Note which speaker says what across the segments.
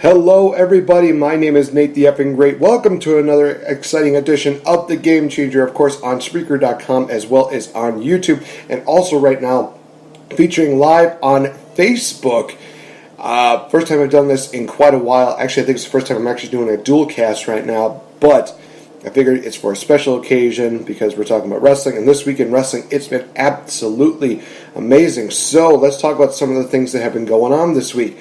Speaker 1: Hello everybody, my name is Nate the Effing Great. Welcome to another exciting edition of The Game Changer, of course on Spreaker.com as well as on YouTube, and also right now featuring live on Facebook. First time I've done this in quite a while. Actually, I think it's the first time I'm actually doing a dual cast right now, but I figured it's for a special occasion because we're talking about wrestling, and this week in wrestling, it's been absolutely amazing. So let's talk about some of the things that have been going on this week.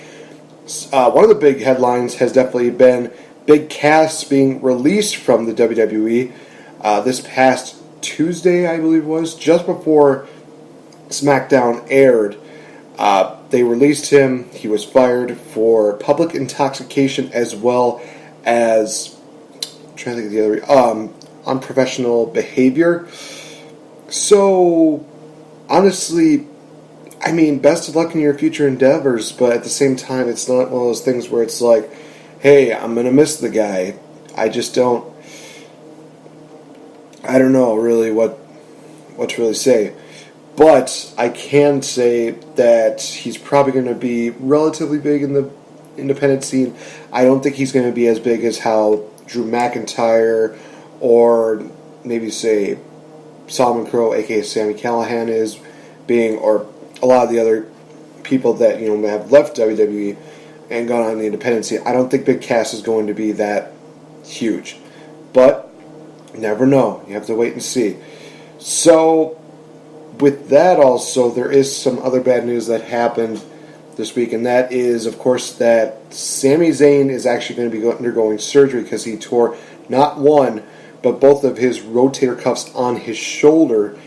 Speaker 1: One of the big headlines has definitely been big casts being released from the WWE. This past Tuesday, I believe it was, just before SmackDown aired, they released him. He was fired for public intoxication as well as, I'm trying to think of the other, unprofessional behavior. So, honestly, I mean, best of luck in your future endeavors, but at the same time, it's not one of those things where it's like, hey, I'm going to miss the guy. I don't know really what to really say. But I can say that he's probably going to be relatively big in the independent scene. I don't think he's going to be as big as how Drew McIntyre or maybe, say, Solomon Crowe, a.k.a. Sami Callihan is being, or a lot of the other people that have left WWE and gone on the independent scene. I don't think Big Cass is going to be that huge, but you never know. You have to wait and see. So, with that also, there is some other bad news that happened this week, and that is, of course, that Sami Zayn is actually going to be undergoing surgery because he tore not one, but both of his rotator cuffs on his shoulder.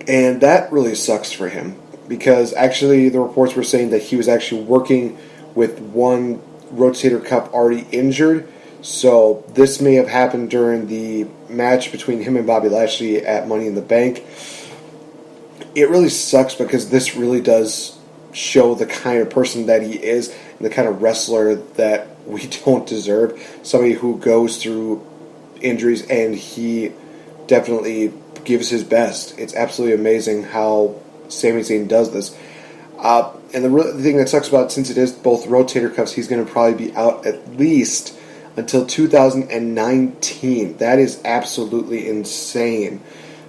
Speaker 1: And that really sucks for him because actually the reports were saying that he was actually working with one rotator cuff already injured. So this may have happened during the match between him and Bobby Lashley at Money in the Bank. It really sucks because this really does show the kind of person that he is and the kind of wrestler that we don't deserve. Somebody who goes through injuries and he definitely gives his best. It's absolutely amazing how Sami Zayn does this. And the thing that sucks about it, since it is both rotator cuffs, he's going to probably be out at least until 2019. That is absolutely insane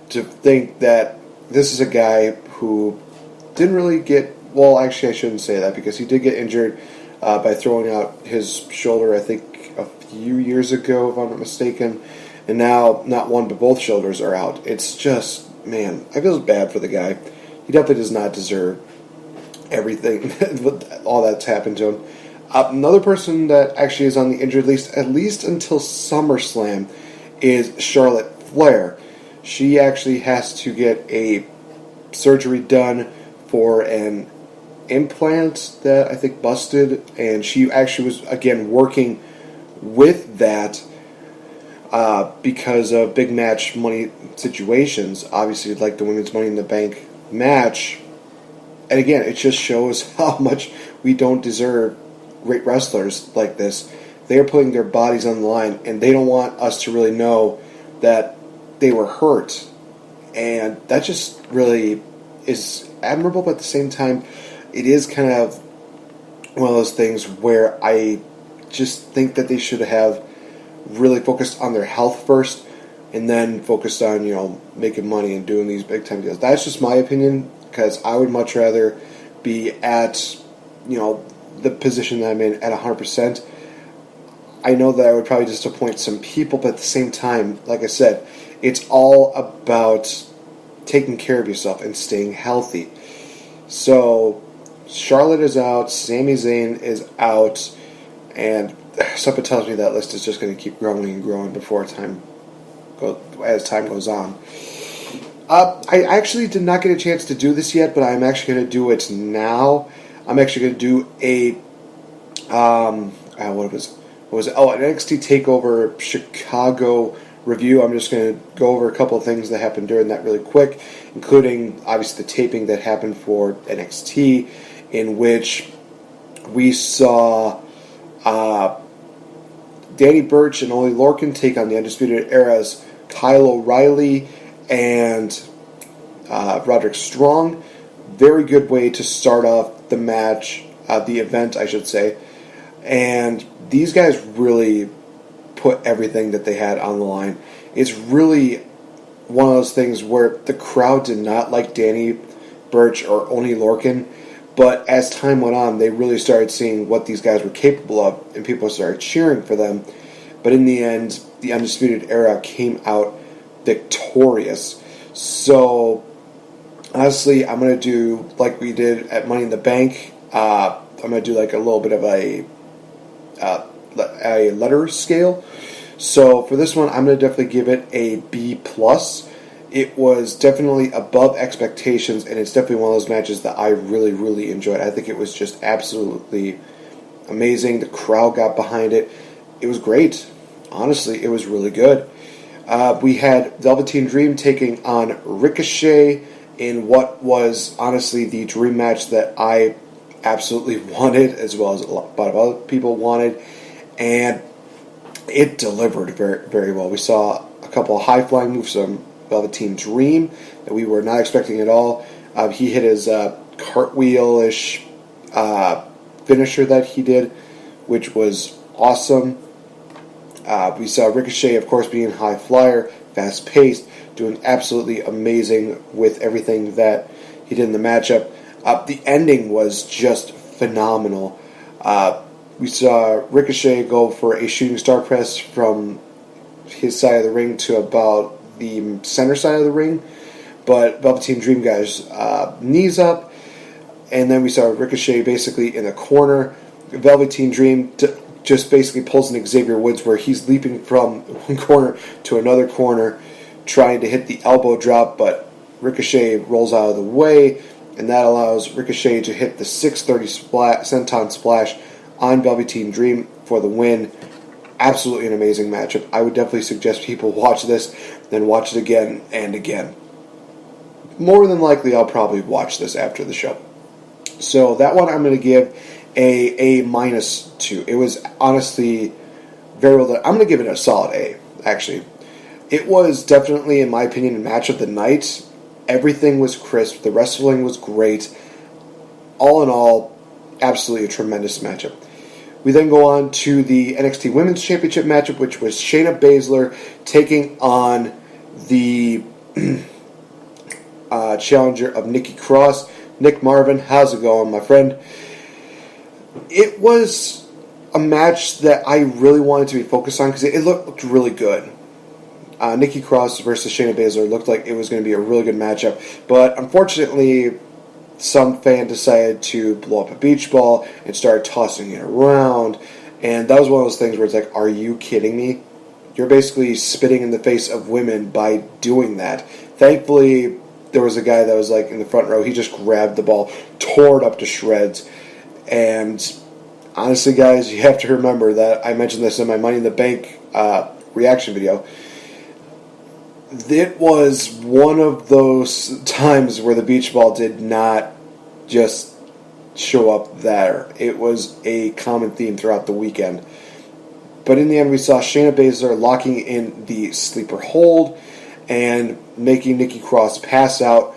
Speaker 1: to think that this is a guy who didn't really get, well, actually I shouldn't say that because he did get injured by throwing out his shoulder, I think, a few years ago, if I'm not mistaken. And now, not one but both shoulders are out. It's just, man, I feel bad for the guy. He definitely does not deserve everything, all that's happened to him. Another person that actually is on the injured list, at least until SummerSlam, is Charlotte Flair. She actually has to get a surgery done for an implant that I think busted, and she actually was, again, working with that because of big match money situations, obviously like the Women's Money in the Bank match. And again, it just shows how much we don't deserve great wrestlers like this. They are putting their bodies on the line, and they don't want us to really know that they were hurt. And that just really is admirable, but at the same time, it is kind of one of those things where I just think that they should have really focused on their health first and then focused on, making money and doing these big time deals. That's just my opinion, because I would much rather be at, the position that I'm in at 100%. I know that I would probably disappoint some people, but at the same time, like I said, it's all about taking care of yourself and staying healthy. So, Charlotte is out, Sami Zayn is out, and something tells me that list is just going to keep growing and growing as time goes on. I actually did not get a chance to do this yet, but I'm actually going to do it now. I'm actually going to do an NXT Takeover Chicago review. I'm just going to go over a couple of things that happened during that really quick, including obviously the taping that happened for NXT, in which we saw Danny Burch and Ole Lorcan take on the Undisputed Era's Kyle O'Reilly and Roderick Strong. Very good way to start off the match, the event, I should say. And these guys really put everything that they had on the line. It's really one of those things where the crowd did not like Danny Burch or Oney Lorcan, but as time went on, they really started seeing what these guys were capable of, and people started cheering for them. But in the end, the Undisputed Era came out victorious. So, honestly, I'm going to do like we did at Money in the Bank. I'm going to do like a little bit of a letter scale. So for this one, I'm going to definitely give it a B+. It was definitely above expectations, and it's definitely one of those matches that I really, really enjoyed. I think it was just absolutely amazing. The crowd got behind it. It was great. Honestly, it was really good. We had Velveteen Dream taking on Ricochet in what was honestly the dream match that I absolutely wanted, as well as a lot of other people wanted, and it delivered very, very well. We saw a couple of high-flying moves from Velveteen Dream that we were not expecting at all. He hit his cartwheel-ish finisher that he did, which was awesome. We saw Ricochet, of course, being high flyer, fast-paced, doing absolutely amazing with everything that he did in the matchup. The ending was just phenomenal. We saw Ricochet go for a shooting star press from his side of the ring to about the center side of the ring, but Velveteen Dream got his knees up, and then we saw Ricochet basically in the corner. Velveteen Dream just basically pulls an Xavier Woods where he's leaping from one corner to another corner trying to hit the elbow drop, but Ricochet rolls out of the way, and that allows Ricochet to hit the 630 senton splash on Velveteen Dream for the win. Absolutely an amazing matchup. I would definitely suggest people watch this, then watch it again and again. More than likely, I'll probably watch this after the show. So that one I'm going to give a -2. It was honestly very well done. I'm going to give it a solid A, actually. It was definitely, in my opinion, a match of the night. Everything was crisp. The wrestling was great. All in all, absolutely a tremendous matchup. We then go on to the NXT Women's Championship matchup, which was Shayna Baszler taking on the challenger of Nikki Cross. Nick Marvin, how's it going, my friend? It was a match that I really wanted to be focused on because it looked really good. Nikki Cross versus Shayna Baszler looked like it was going to be a really good matchup, but unfortunately, some fan decided to blow up a beach ball and start tossing it around, and that was one of those things where it's like, are you kidding me? You're basically spitting in the face of women by doing that. Thankfully, there was a guy that was like in the front row. He just grabbed the ball, tore it up to shreds, and honestly, guys, you have to remember that I mentioned this in my Money in the Bank reaction video. It was one of those times where the beach ball did not just show up there. It was a common theme throughout the weekend. But in the end, we saw Shayna Baszler locking in the sleeper hold and making Nikki Cross pass out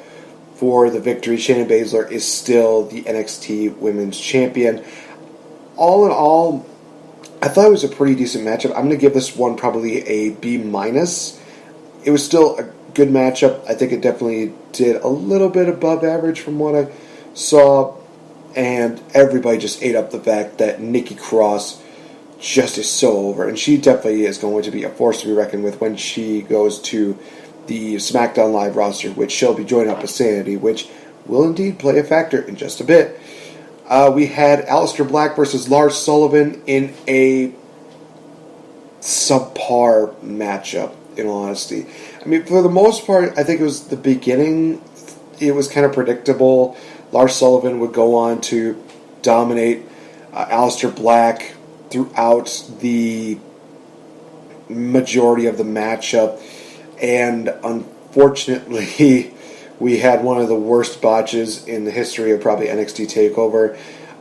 Speaker 1: for the victory. Shayna Baszler is still the NXT Women's Champion. All in all, I thought it was a pretty decent matchup. I'm going to give this one probably a B-. It was still a good matchup. I think it definitely did a little bit above average from what I saw, and everybody just ate up the fact that Nikki Cross just is so over, and she definitely is going to be a force to be reckoned with when she goes to the SmackDown Live roster, which she'll be joining up with Sanity, which will indeed play a factor in just a bit. We had Aleister Black versus Lars Sullivan in a subpar matchup, in all honesty. I mean, for the most part, I think it was the beginning. It was kind of predictable. Lars Sullivan would go on to dominate Aleister Black throughout the majority of the matchup. And unfortunately, we had one of the worst botches in the history of probably NXT TakeOver.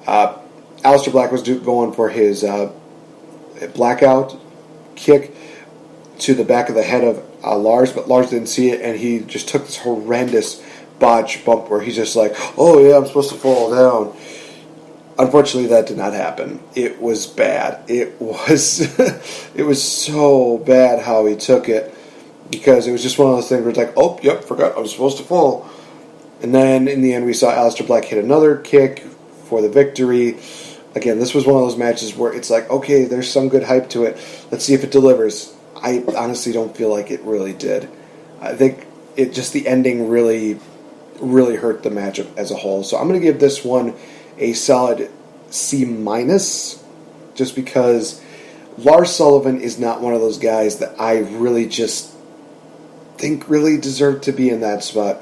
Speaker 1: Aleister Black was going for his blackout kick to the back of the head of Lars, but Lars didn't see it, and he just took this horrendous botch bump where he's just like, oh yeah, I'm supposed to fall down. Unfortunately, that did not happen. It was bad. It was it was so bad how he took it, because it was just one of those things where it's like, oh, yep, forgot I was supposed to fall. And then in the end, we saw Aleister Black hit another kick for the victory. Again, this was one of those matches where it's like, okay, there's some good hype to it. Let's see if it delivers. I honestly don't feel like it really did. I think it just, the ending really, really hurt the match as a whole. So I'm going to give this one a solid C-, just because Lars Sullivan is not one of those guys that I really just think really deserve to be in that spot.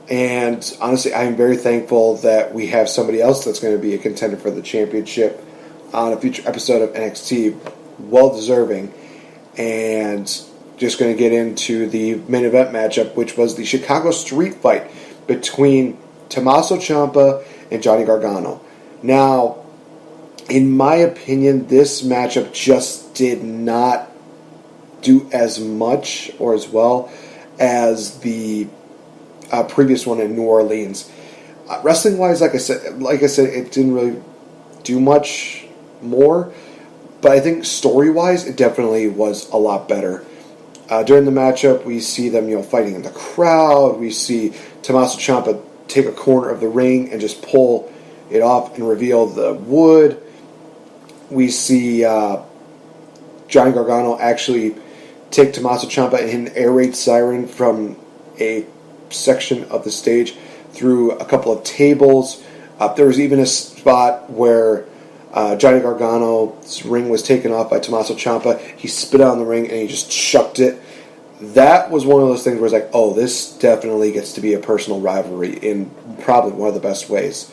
Speaker 1: And honestly, I am very thankful that we have somebody else that's going to be a contender for the championship on a future episode of NXT. Well deserving. And just going to get into the main event matchup, which was the Chicago Street Fight between Tommaso Ciampa and Johnny Gargano. Now, in my opinion, this matchup just did not do as much or as well as the previous one in New Orleans. Wrestling-wise, like I said, it didn't really do much more, but I think story-wise, it definitely was a lot better. During the matchup, we see them, fighting in the crowd. We see Tommaso Ciampa take a corner of the ring and just pull it off and reveal the wood. We see Johnny Gargano actually take Tommaso Ciampa and hit an air raid siren from a section of the stage through a couple of tables. There was even a spot where Johnny Gargano's ring was taken off by Tommaso Ciampa. He spit on the ring and he just chucked it. That was one of those things where it's like, oh, this definitely gets to be a personal rivalry in probably one of the best ways.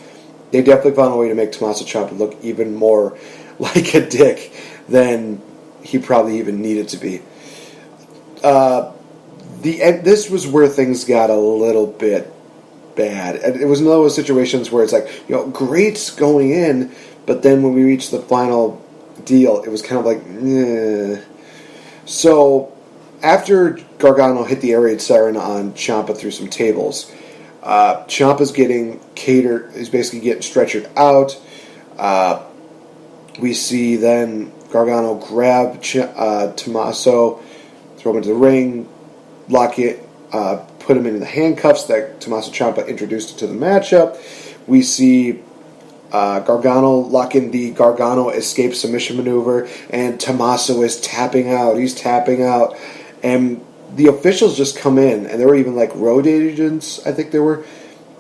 Speaker 1: They definitely found a way to make Tommaso Ciampa look even more like a dick than he probably even needed to be. This was where things got a little bit bad. And it was one of those situations where it's like, great going in, but then when we reached the final deal, it was kind of like, eh. So after Gargano hit the air raid siren on Ciampa through some tables, Ciampa's getting catered, is basically getting stretchered out. We see then Gargano grab Tommaso, throw him into the ring, lock it, put him in the handcuffs that Tommaso Ciampa introduced to the matchup. We see Gargano lock in the Gargano escape submission maneuver, and Tommaso is tapping out. He's tapping out. And the officials just come in, and they were even like road agents, I think they were.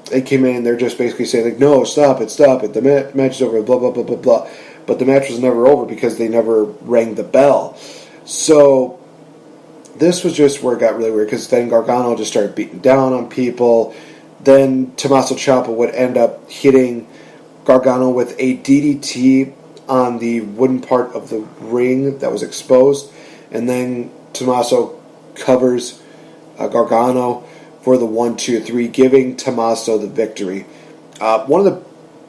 Speaker 1: They came in, and they're just basically saying, like, no, stop it, the match is over, blah, blah, blah, blah, blah. But the match was never over because they never rang the bell. So this was just where it got really weird, because then Gargano just started beating down on people. Then Tommaso Ciampa would end up hitting Gargano with a DDT on the wooden part of the ring that was exposed. And then Tommaso covers Gargano for the 1-2-3, giving Tommaso the victory. One of the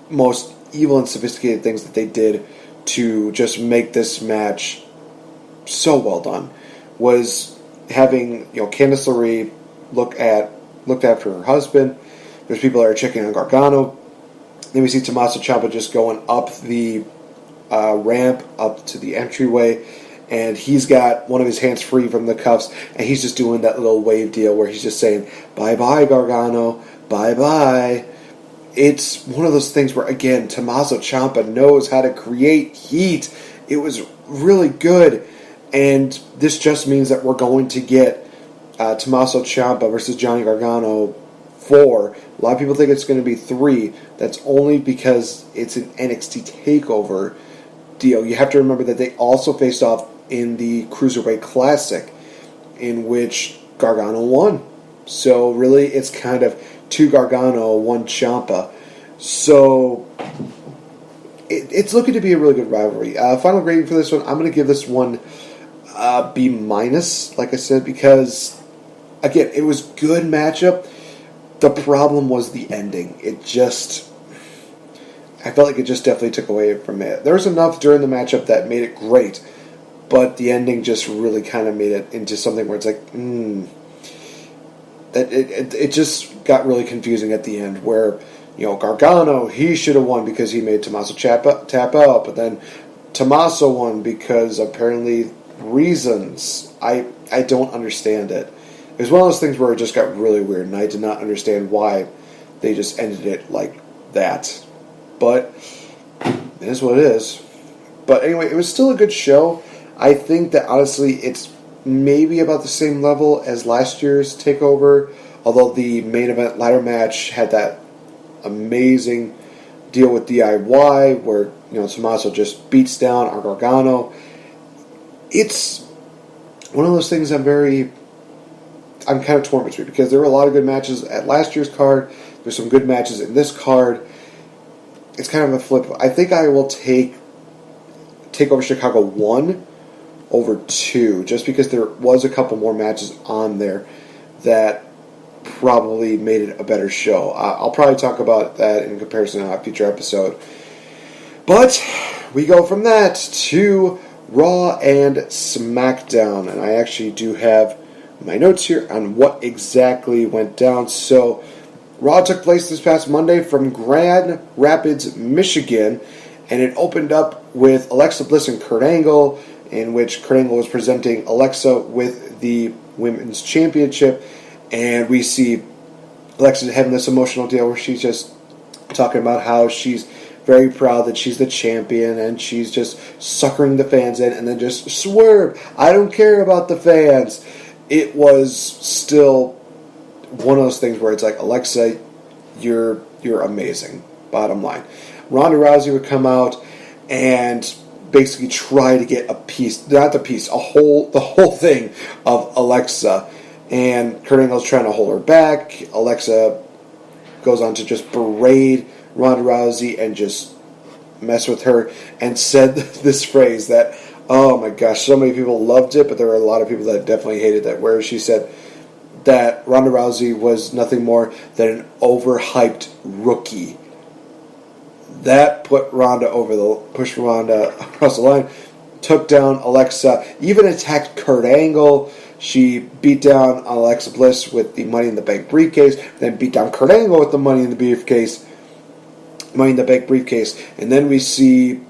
Speaker 1: most evil and sophisticated things that they did to just make this match so well done was having Candice LeRae looked after her husband. There's people that are checking on Gargano. Then we see Tommaso Ciampa just going up the ramp up to the entryway, and he's got one of his hands free from the cuffs, and he's just doing that little wave deal where he's just saying, bye-bye, Gargano, bye-bye. It's one of those things where, again, Tommaso Ciampa knows how to create heat. It was really good, and this just means that we're going to get Tommaso Ciampa versus Johnny Gargano 4. A lot of people think it's going to be 3. That's only because it's an NXT Takeover deal. You have to remember that they also faced off in the Cruiserweight Classic, in which Gargano won. So really, it's kind of 2 Gargano, 1 Ciampa. So it's looking to be a really good rivalry. Final grading for this one, I'm going to give this one B-, like I said, because again, it was good matchup. The problem was the ending. I felt like it just definitely took away from it. There was enough during the matchup that made it great, but the ending just really kind of made it into something where it's like, it just got really confusing at the end, where Gargano, he should have won because he made Tommaso tap out, but then Tommaso won because apparently reasons. I don't understand it. It was one of those things where it just got really weird, and I did not understand why they just ended it like that. But it is what it is. But anyway, it was still a good show. I think that honestly it's maybe about the same level as last year's Takeover, although the main event ladder match had that amazing deal with DIY where Tommaso just beats down our Gargano. It's one of those things I'm kind of torn between because there were a lot of good matches at last year's card. There's some good matches in this card. It's kind of a flip. I think I will take Takeover Chicago 1 over 2 just because there was a couple more matches on there that probably made it a better show. I'll probably talk about that in comparison in a future episode. But we go from that to Raw and SmackDown. And I actually do have my notes here on what exactly went down. So Raw took place this past Monday from Grand Rapids, Michigan. And it opened up with Alexa Bliss and Kurt Angle, in which Kurt Angle was presenting Alexa with the Women's Championship. And we see Alexa having this emotional deal where she's just talking about how she's very proud that she's the champion and she's just suckering the fans in and then just swerve. I don't care about the fans. It was still one of those things where it's like, Alexa, you're amazing. Bottom line. Ronda Rousey would come out and basically try to get the whole thing of Alexa. And Kurt Angle's trying to hold her back. Alexa goes on to just berate Ronda Rousey and just mess with her and said this phrase that, oh my gosh, so many people loved it, but there were a lot of people that definitely hated that, where she said that Ronda Rousey was nothing more than an overhyped rookie. That pushed Ronda across the line, took down Alexa, even attacked Kurt Angle. She beat down Alexa Bliss with the Money in the Bank briefcase, then beat down Kurt Angle with the Money in the Bank briefcase, and then we see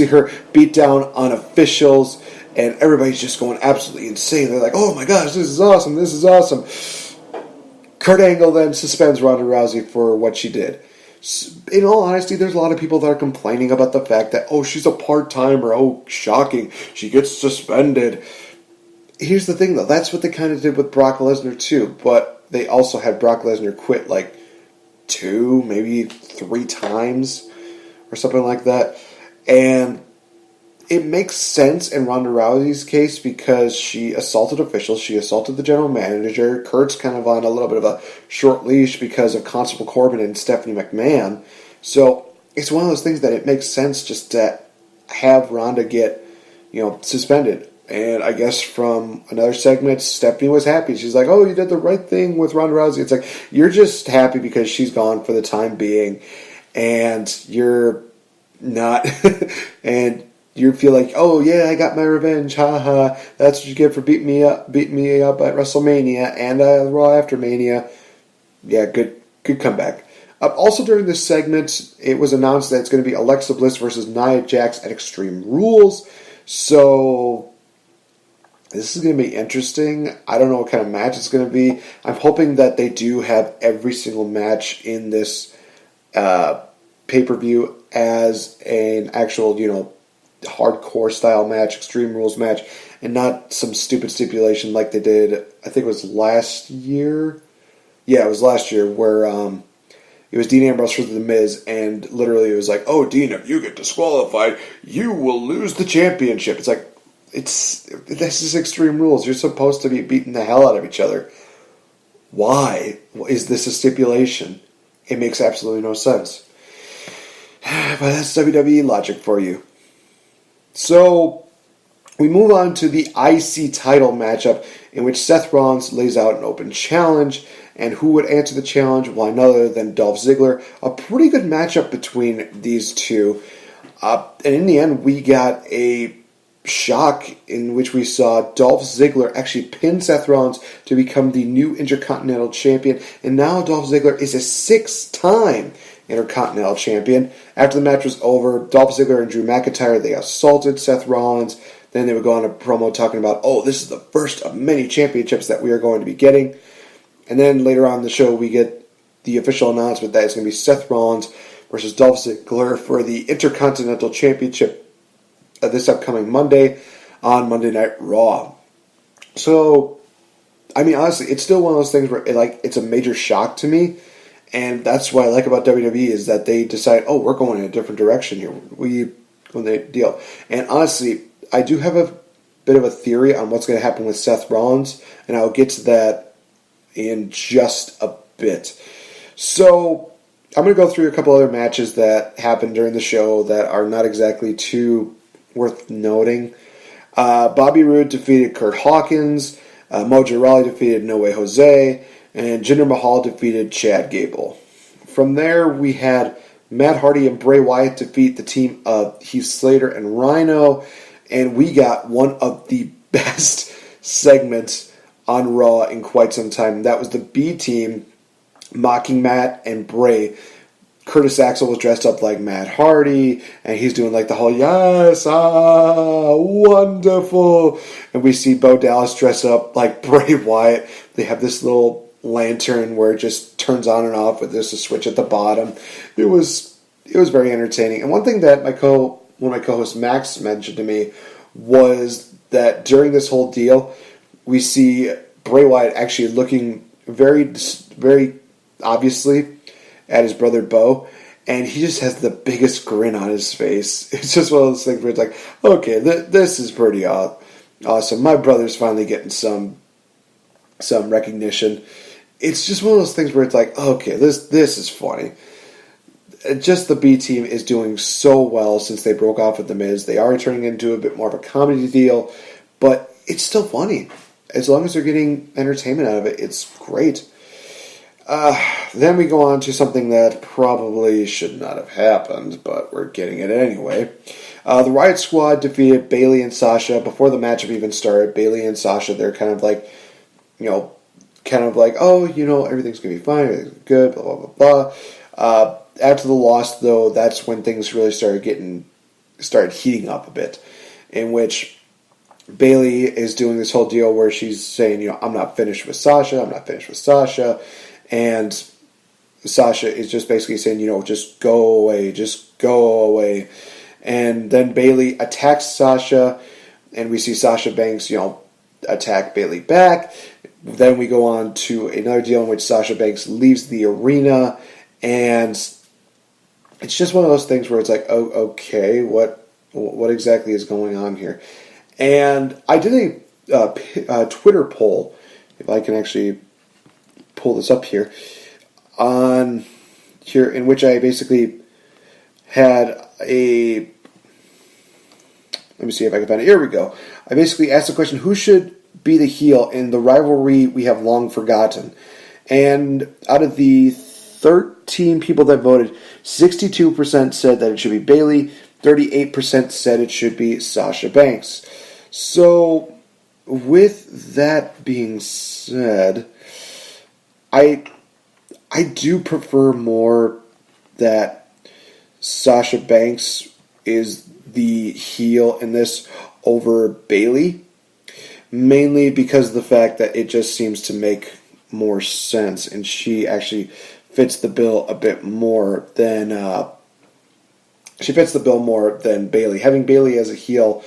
Speaker 1: her beat down on officials, and everybody's just going absolutely insane. They're like, "Oh my gosh, this is awesome! This is awesome!" Kurt Angle then suspends Ronda Rousey for what she did. In all honesty, there's a lot of people that are complaining about the fact that, oh, she's a part-timer, oh, shocking, she gets suspended. Here's the thing, though. That's what they kind of did with Brock Lesnar, too. But they also had Brock Lesnar quit, 2, maybe 3 times or something like that. And it makes sense in Ronda Rousey's case because she assaulted officials. She assaulted the general manager. Kurt's kind of on a little bit of a short leash because of Constable Corbin and Stephanie McMahon. So it's one of those things that it makes sense just to have Ronda get, suspended. And I guess from another segment, Stephanie was happy. She's like, oh, you did the right thing with Ronda Rousey. It's like, you're just happy because she's gone for the time being. And you're not... and you feel like, oh, yeah, I got my revenge. Ha. That's what you get for beating me up at WrestleMania and Raw after Mania. Yeah, good comeback. Also during this segment, it was announced that it's going to be Alexa Bliss versus Nia Jax at Extreme Rules. So... this is going to be interesting. I don't know what kind of match it's going to be. I'm hoping that they do have every single match in this pay-per-view as an actual, hardcore style match, Extreme Rules match, and not some stupid stipulation like they did, I think it was last year. Yeah, it was last year where it was Dean Ambrose versus The Miz, and literally it was like, oh, Dean, if you get disqualified, you will lose the championship. It's like, this is Extreme Rules. You're supposed to be beating the hell out of each other. Why is this a stipulation? It makes absolutely no sense. But that's WWE logic for you. So, we move on to the IC title matchup in which Seth Rollins lays out an open challenge. And who would answer the challenge? Well, none other than Dolph Ziggler. A pretty good matchup between these two. And in the end, we got a shock in which we saw Dolph Ziggler actually pin Seth Rollins to become the new Intercontinental Champion, and now Dolph Ziggler is a 6-time Intercontinental Champion. After the match was over, Dolph Ziggler and Drew McIntyre, they assaulted Seth Rollins. Then they would go on a promo talking about, oh, this is the first of many championships that we are going to be getting. And then later on in the show, we get the official announcement that it's going to be Seth Rollins versus Dolph Ziggler for the Intercontinental Championship this upcoming Monday on Monday Night Raw. So, I mean, honestly, it's still one of those things where it's a major shock to me. And that's what I like about WWE is that they decide, oh, we're going in a different direction here. When they deal. And honestly, I do have a bit of a theory on what's going to happen with Seth Rollins, and I'll get to that in just a bit. So, I'm going to go through a couple other matches that happened during the show that are not exactly too worth noting. Bobby Roode defeated Kurt Hawkins, Mojo Rawley defeated No Way Jose, and Jinder Mahal defeated Chad Gable. From there, we had Matt Hardy and Bray Wyatt defeat the team of Heath Slater and Rhino, and we got one of the best segments on Raw in quite some time. That was the B team mocking Matt and Bray. Curtis Axel was dressed up like Matt Hardy, and he's doing like the whole, yes, wonderful. And we see Bo Dallas dress up like Bray Wyatt. They have this little lantern where it just turns on and off with just a switch at the bottom. It was very entertaining. And one thing that one of my co-hosts Max mentioned to me was that during this whole deal, we see Bray Wyatt actually looking very, very obviously at his brother Bo, and he just has the biggest grin on his face. It's just one of those things where it's like, okay, this is pretty awesome. My brother's finally getting some recognition. It's just one of those things where it's like, okay, this is funny. Just the B team is doing so well since they broke off with The Miz. They are turning into a bit more of a comedy deal, but it's still funny. As long as they're getting entertainment out of it, it's great. Then we go on to something that probably should not have happened, but we're getting it anyway. The Riot Squad defeated Bayley and Sasha. Before the matchup even started, Bayley and Sasha, they're kind of like, oh, everything's going to be fine, everything's good, blah, blah, blah, blah. After the loss, though, that's when things really started heating up a bit, in which Bayley is doing this whole deal where she's saying, I'm not finished with Sasha, and Sasha is just basically saying, just go away. And then Bayley attacks Sasha, and we see Sasha Banks, attack Bayley back. Then we go on to another deal in which Sasha Banks leaves the arena, and it's just one of those things where it's like, oh, okay, what exactly is going on here? And I did a Twitter poll, if I can actually pull this up here, in which I basically had let me see if I can find it. Here we go. I basically asked the question, who should be the heel in the rivalry we have long forgotten? And out of the 13 people that voted, 62% said that it should be Bayley, 38% said it should be Sasha Banks. So, with that being said, I do prefer more that Sasha Banks is the heel in this over Bayley, mainly because of the fact that it just seems to make more sense, and she actually fits the bill a bit more than Bayley. Having Bayley as a heel,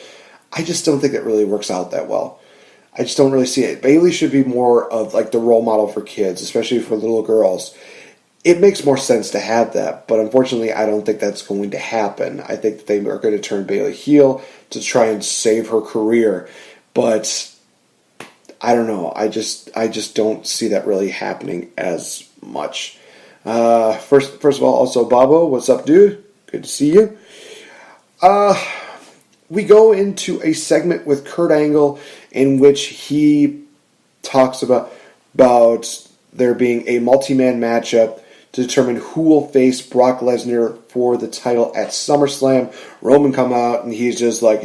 Speaker 1: I just don't think it really works out that well. I just don't really see it. Bayley should be more of like the role model for kids, especially for little girls. It makes more sense to have that, but unfortunately I don't think that's going to happen. I think that they are going to turn Bayley heel to try and save her career, but I don't know. I just don't see that really happening as much. First of all, also Babo, what's up, dude? Good to see you. We go into a segment with Kurt Angle in which he talks about there being a multi-man matchup to determine who will face Brock Lesnar for the title at SummerSlam. Roman come out and he's just like,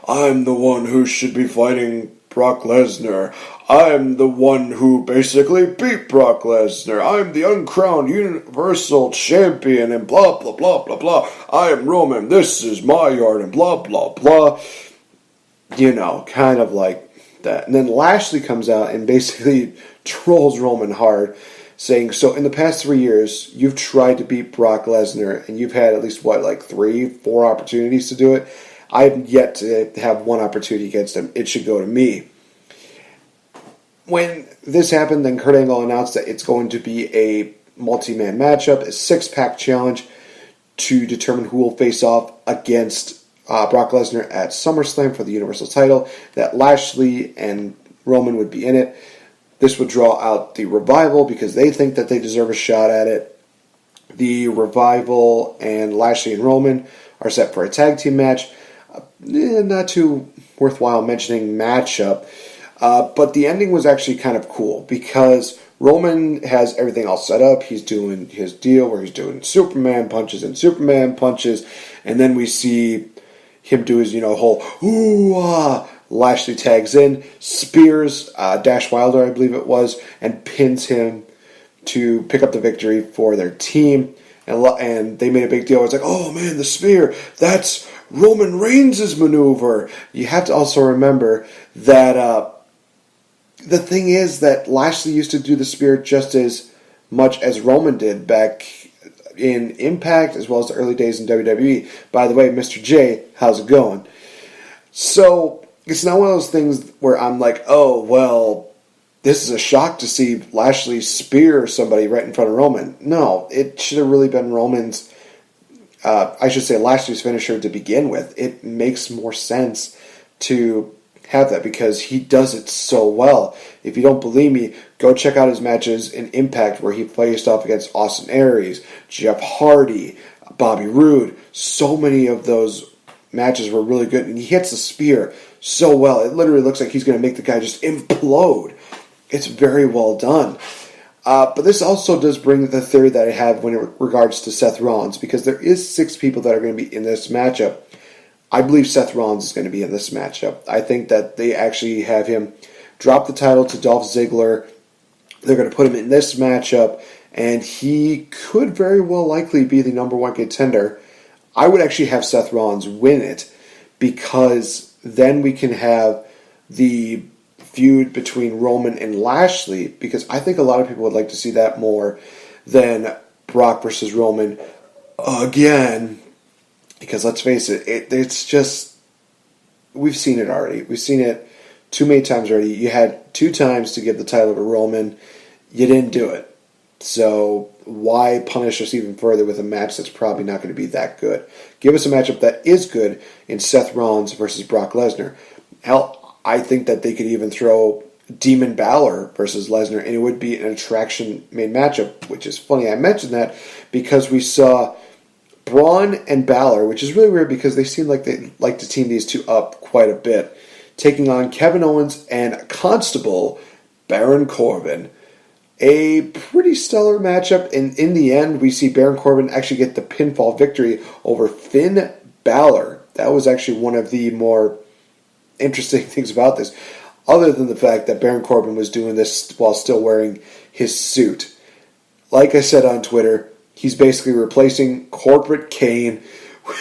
Speaker 1: I'm the one who should be fighting Brock Lesnar. I'm the one who basically beat Brock Lesnar. I'm the uncrowned Universal Champion and blah, blah, blah, blah, blah. I am Roman. This is my yard and blah, blah, blah. Kind of like that. And then Lashley comes out and basically trolls Roman hard, saying, so in the past 3 years, you've tried to beat Brock Lesnar, and you've had at least, 3-4 opportunities to do it. I've yet to have one opportunity against him. It should go to me. When this happened, then Kurt Angle announced that it's going to be a multi-man matchup, a 6-pack challenge to determine who will face off against Brock Lesnar at SummerSlam for the Universal title, that Lashley and Roman would be in it. This would draw out the Revival because they think that they deserve a shot at it. The Revival and Lashley and Roman are set for a tag team match. Not too worthwhile mentioning matchup. But the ending was actually kind of cool because Roman has everything all set up. He's doing his deal where he's doing Superman punches, and then we see him do his, whole ooh-ah. Lashley tags in, spears Dash Wilder, I believe it was, and pins him to pick up the victory for their team. And they made a big deal. It's like, oh man, the spear, that's Roman Reigns' maneuver. You have to also remember that the thing is that Lashley used to do the spear just as much as Roman did back in Impact as well as the early days in WWE. By the way, Mr. J, how's it going? So it's not one of those things where I'm like, oh, well, this is a shock to see Lashley spear somebody right in front of Roman. No, it should have really been Roman's, Lashley's finisher to begin with. It makes more sense to have that because he does it so well. If you don't believe me, go check out his matches in Impact where he faced off against Austin Aries, Jeff Hardy, Bobby Roode. So many of those matches were really good, and he hits the spear so well. It literally looks like he's going to make the guy just implode. It's very well done. But this also does bring the theory that I have when it regards to Seth Rollins, because there is 6 people that are going to be in this matchup. I believe Seth Rollins is going to be in this matchup. I think that they actually have him drop the title to Dolph Ziggler. They're going to put him in this matchup, and he could very well likely be the number 1 contender. I would actually have Seth Rollins win it, because then we can have the feud between Roman and Lashley, because I think a lot of people would like to see that more than Brock versus Roman again. Because let's face it, it's just, we've seen it already. We've seen it too many times already. You had 2 times to give the title to Roman. You didn't do it. So why punish us even further with a match that's probably not going to be that good? Give us a matchup that is good in Seth Rollins versus Brock Lesnar. Hell, I think that they could even throw Demon Balor versus Lesnar, and it would be an attraction-made matchup, which is funny. I mentioned that because we saw Braun and Balor, which is really weird because they seem like they like to team these two up quite a bit, taking on Kevin Owens and Constable Baron Corbin. A pretty stellar matchup, and in the end, we see Baron Corbin actually get the pinfall victory over Finn Balor. That was actually one of the more interesting things about this, other than the fact that Baron Corbin was doing this while still wearing his suit. Like I said on Twitter, he's basically replacing Corporate Kane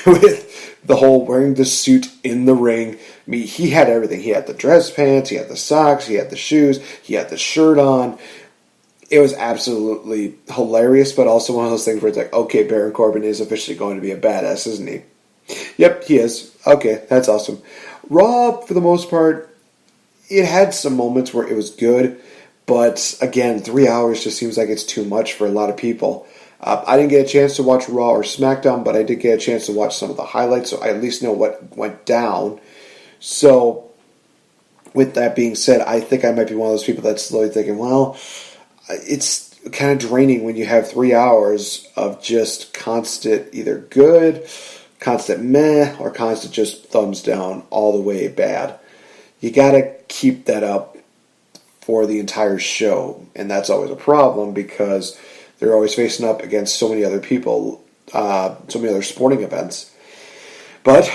Speaker 1: with the whole wearing the suit in the ring. I mean, he had everything. He had the dress pants, he had the socks, he had the shoes, he had the shirt on. It was absolutely hilarious, but also one of those things where it's like, okay, Baron Corbin is officially going to be a badass, isn't he? Yep, he is. Okay, that's awesome. Raw, for the most part, it had some moments where it was good, but again, 3 hours just seems like it's too much for a lot of people. I didn't get a chance to watch Raw or SmackDown, but I did get a chance to watch some of the highlights, so I at least know what went down. So, with that being said, I think I might be one of those people that's slowly thinking, well, it's kind of draining when you have 3 hours of just constant either good, constant meh, or constant just thumbs down all the way bad. You gotta keep that up for the entire show, and that's always a problem because they're always facing up against so many other people, so many other sporting events. But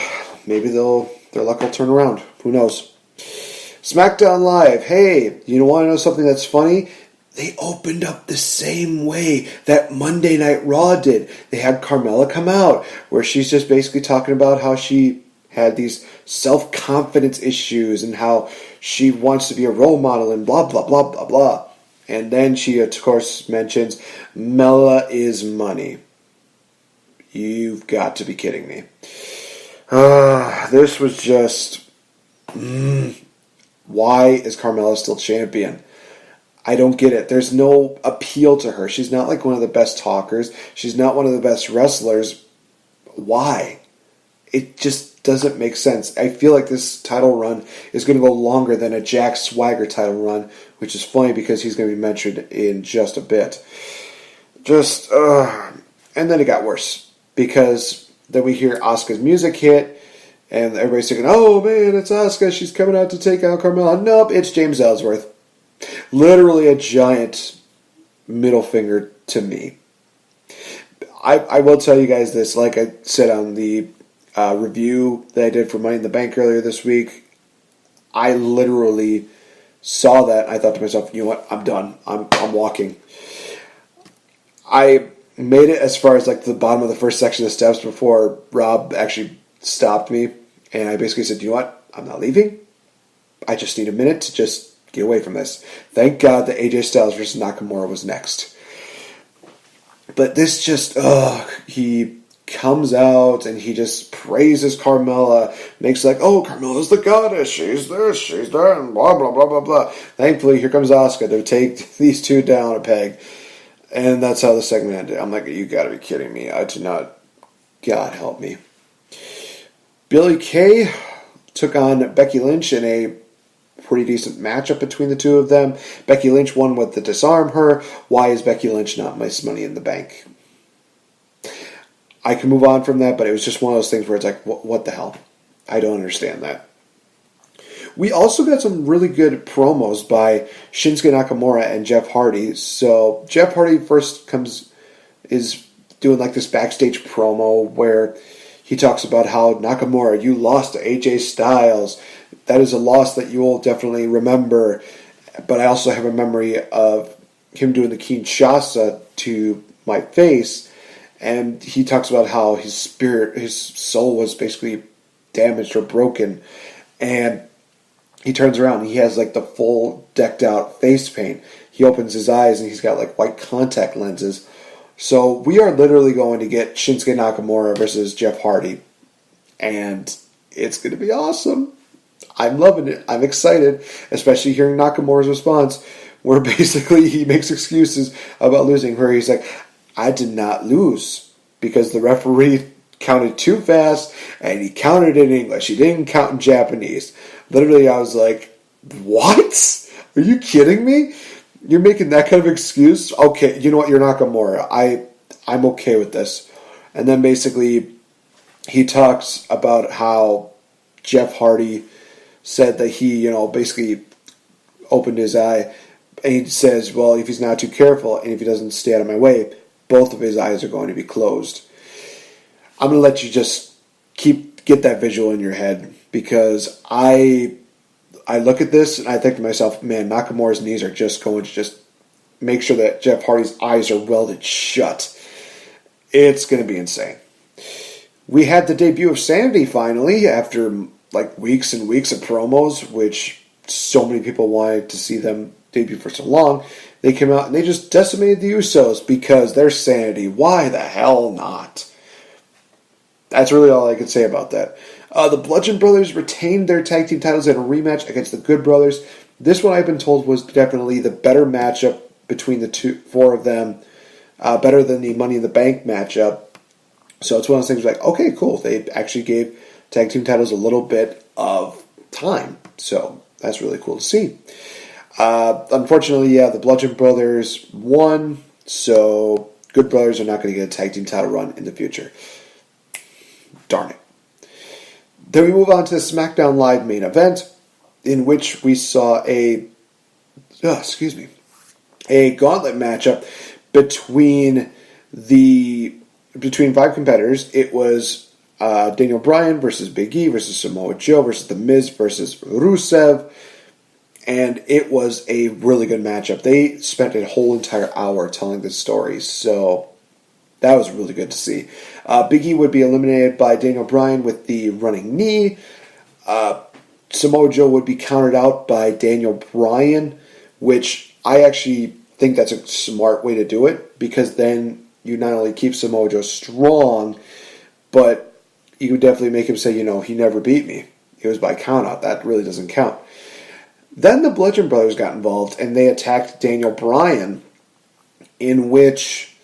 Speaker 1: maybe their luck will turn around. Who knows? SmackDown Live. Hey, you want to know something that's funny? They opened up the same way that Monday Night Raw did. They had Carmella come out, where she's just basically talking about how she had these self-confidence issues and how she wants to be a role model and blah, blah, blah, blah, blah. And then she, of course, mentions, Mella is money. You've got to be kidding me. This was just... why is Carmella still champion? I don't get it. There's no appeal to her. She's not like one of the best talkers. She's not one of the best wrestlers. Why? It just doesn't make sense. I feel like this title run is going to go longer than a Jack Swagger title run, which is funny because he's going to be mentioned in just a bit. And then it got worse because then we hear Asuka's music hit and everybody's thinking, oh man, it's Asuka. She's coming out to take out Carmella. Nope, it's James Ellsworth. Literally a giant middle finger to me. I will tell you guys this, like I said on the review that I did for Money in the Bank earlier this week, I literally saw that and I thought to myself, you know what, I'm done. I'm walking. I made it as far as like the bottom of the first section of the steps before Rob actually stopped me, and I basically said, you know what, I'm not leaving. I just need a minute to just get away from this. Thank God that AJ Styles versus Nakamura was next. But this just, he comes out and he just praises Carmella, makes like, oh, Carmella's the goddess, she's this, she's that, and blah, blah, blah, blah, blah. Thankfully, here comes Asuka to take these two down a peg. And that's how the segment ended. I'm like, you gotta be kidding me. I did not, God help me. Billie Kay took on Becky Lynch in a pretty decent matchup between the two of them. Becky Lynch won with the disarm her. Why is Becky Lynch not Miss Money in the Bank? I can move on from that, but it was just one of those things where it's like, what the hell? I don't understand that. We also got some really good promos by Shinsuke Nakamura and Jeff Hardy. So Jeff Hardy first is doing like this backstage promo where he talks about how, Nakamura, you lost to AJ Styles. That is a loss that you will definitely remember. But I also have a memory of him doing the Kinshasa to my face. And he talks about how his spirit, his soul was basically damaged or broken. And he turns around and he has like the full decked out face paint. He opens his eyes and he's got like white contact lenses. So we are literally going to get Shinsuke Nakamura versus Jeff Hardy. And it's going to be awesome. I'm loving it. I'm excited, especially hearing Nakamura's response, where basically he makes excuses about losing, where he's like, I did not lose because the referee counted too fast and he counted in English. He didn't count in Japanese. Literally, I was like, what? Are you kidding me? You're making that kind of excuse? Okay, you know what? You're Nakamura. I'm okay with this. And then basically, he talks about how Jeff Hardy said that he, basically opened his eye. And he says, well, if he's not too careful and if he doesn't stay out of my way, both of his eyes are going to be closed. I'm going to let you just get that visual in your head, because I look at this and I think to myself, man, Nakamura's knees are just going to just make sure that Jeff Hardy's eyes are welded shut. It's going to be insane. We had the debut of Sanity finally after like weeks and weeks of promos, which so many people wanted to see them debut for so long. They came out and they just decimated the Usos because they're Sanity. Why the hell not? That's really all I can say about that. The Bludgeon Brothers retained their tag team titles in a rematch against the Good Brothers. This one I've been told was definitely the better matchup between the four of them. Better than the Money in the Bank matchup. So it's one of those things like, okay, cool. They actually gave tag team titles a little bit of time. So that's really cool to see. Unfortunately, the Bludgeon Brothers won. So Good Brothers are not going to get a tag team title run in the future. Darn it. Then we move on to the SmackDown Live main event, in which we saw a gauntlet matchup between five competitors. It was Daniel Bryan versus Big E versus Samoa Joe versus The Miz versus Rusev. And it was a really good matchup. They spent a whole entire hour telling this story, so that was really good to see. Big E would be eliminated by Daniel Bryan with the running knee. Samoa Joe would be countered out by Daniel Bryan, which I actually think that's a smart way to do it, because then you not only keep Samoa Joe strong, but you would definitely make him say, he never beat me. It was by countout. That really doesn't count. Then the Bludgeon Brothers got involved, and they attacked Daniel Bryan, in which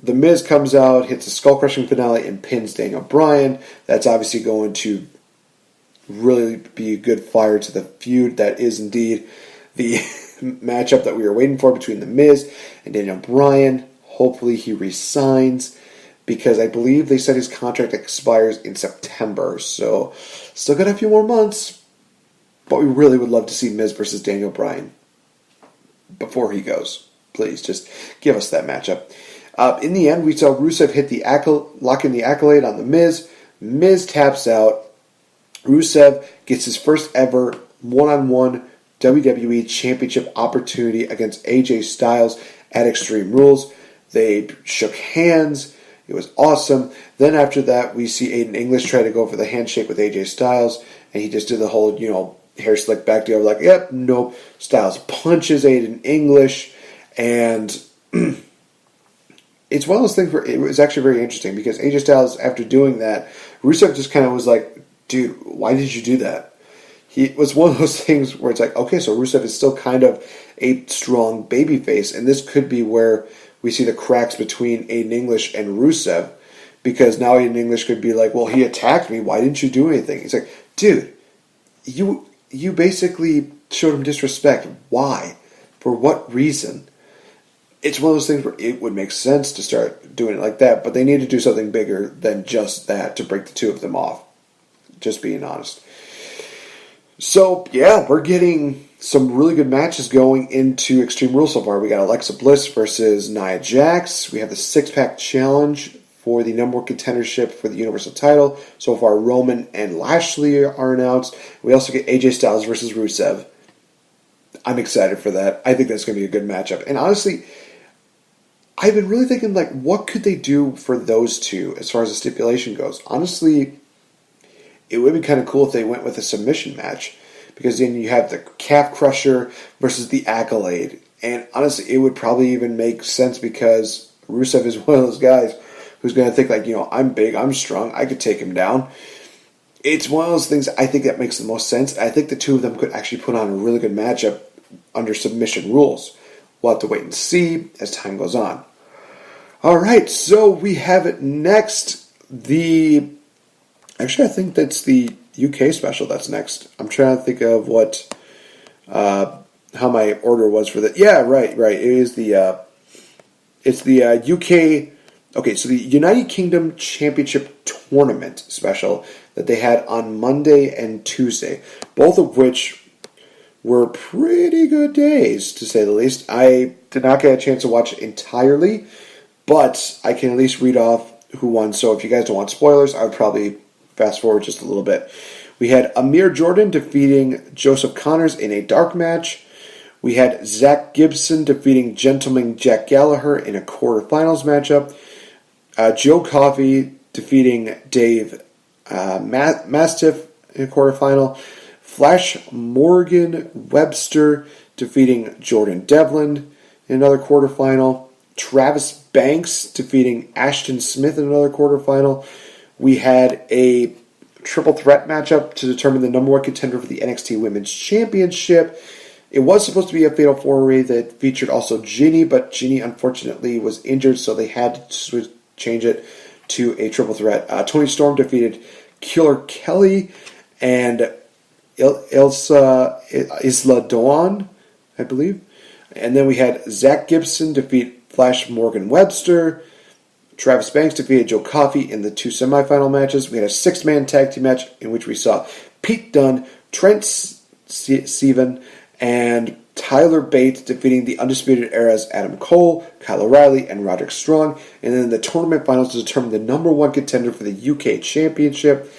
Speaker 1: The Miz comes out, hits a skull-crushing finale, and pins Daniel Bryan. That's obviously going to really be a good fire to the feud. That is indeed the matchup that we were waiting for between The Miz and Daniel Bryan. Hopefully he resigns, because I believe they said his contract expires in September. So still got a few more months. But we really would love to see Miz versus Daniel Bryan before he goes. Please, just give us that matchup. In the end, we saw Rusev hit lock in the accolade on The Miz. Miz taps out. Rusev gets his first ever one-on-one WWE Championship opportunity against AJ Styles at Extreme Rules. They shook hands. It was awesome. Then after that, we see Aiden English try to go for the handshake with AJ Styles, and he just did the whole, hair slick back deal, like, yep, nope. Styles punches Aiden English, and it's one of those things where it was actually very interesting, because AJ Styles, after doing that, Rusev just kind of was like, dude, why did you do that? It was one of those things where it's like, okay, so Rusev is still kind of a strong babyface, and this could be where we see the cracks between Aiden English and Rusev, because now Aiden English could be like, well, he attacked me, why didn't you do anything? He's like, dude, you basically showed him disrespect. Why? For what reason? It's one of those things where it would make sense to start doing it like that, but they need to do something bigger than just that to break the two of them off. Just being honest. So, yeah, we're getting some really good matches going into Extreme Rules so far. We got Alexa Bliss versus Nia Jax. We have the six-pack challenge for the number one contendership for the Universal title. So far, Roman and Lashley are announced. We also get AJ Styles versus Rusev. I'm excited for that. I think that's going to be a good matchup. And honestly, I've been really thinking, what could they do for those two as far as the stipulation goes? Honestly, it would be kind of cool if they went with a submission match, because then you have the Calf Crusher versus the Accolade. And honestly, it would probably even make sense, because Rusev is one of those guys who's going to think I'm big, I'm strong, I could take him down. It's one of those things I think that makes the most sense. I think the two of them could actually put on a really good matchup under submission rules. We'll have to wait and see as time goes on. Alright, so we have it next. Actually, I think that's the UK special that's next. I'm trying to think of how my order was for that. Yeah, right. It is it's the UK. Okay, so the United Kingdom Championship Tournament special that they had on Monday and Tuesday, both of which were pretty good days, to say the least. I did not get a chance to watch it entirely, but I can at least read off who won. So if you guys don't want spoilers, I would probably fast forward just a little bit. We had Amir Jordan defeating Joseph Connors in a dark match. We had Zach Gibson defeating Gentleman Jack Gallagher in a quarterfinals matchup. Joe Coffey defeating Dave Mastiff in a quarterfinal. Flash Morgan Webster defeating Jordan Devlin in another quarterfinal. Travis Banks defeating Ashton Smith in another quarterfinal. We had a triple threat matchup to determine the number one contender for the NXT Women's Championship. It was supposed to be a fatal four-way that featured also Ginny, but Ginny unfortunately was injured, so they had to change it to a triple threat. Toni Storm defeated Killer Kelly and Isla Dawn, I believe. And then we had Zach Gibson defeat Flash Morgan Webster. Travis Banks defeated Joe Coffey in the two semifinal matches. We had a six-man tag team match in which we saw Pete Dunne, Trent Seven, and Tyler Bate defeating the Undisputed Era's Adam Cole, Kyle O'Reilly, and Roderick Strong. And then the tournament finals to determine the number one contender for the UK Championship.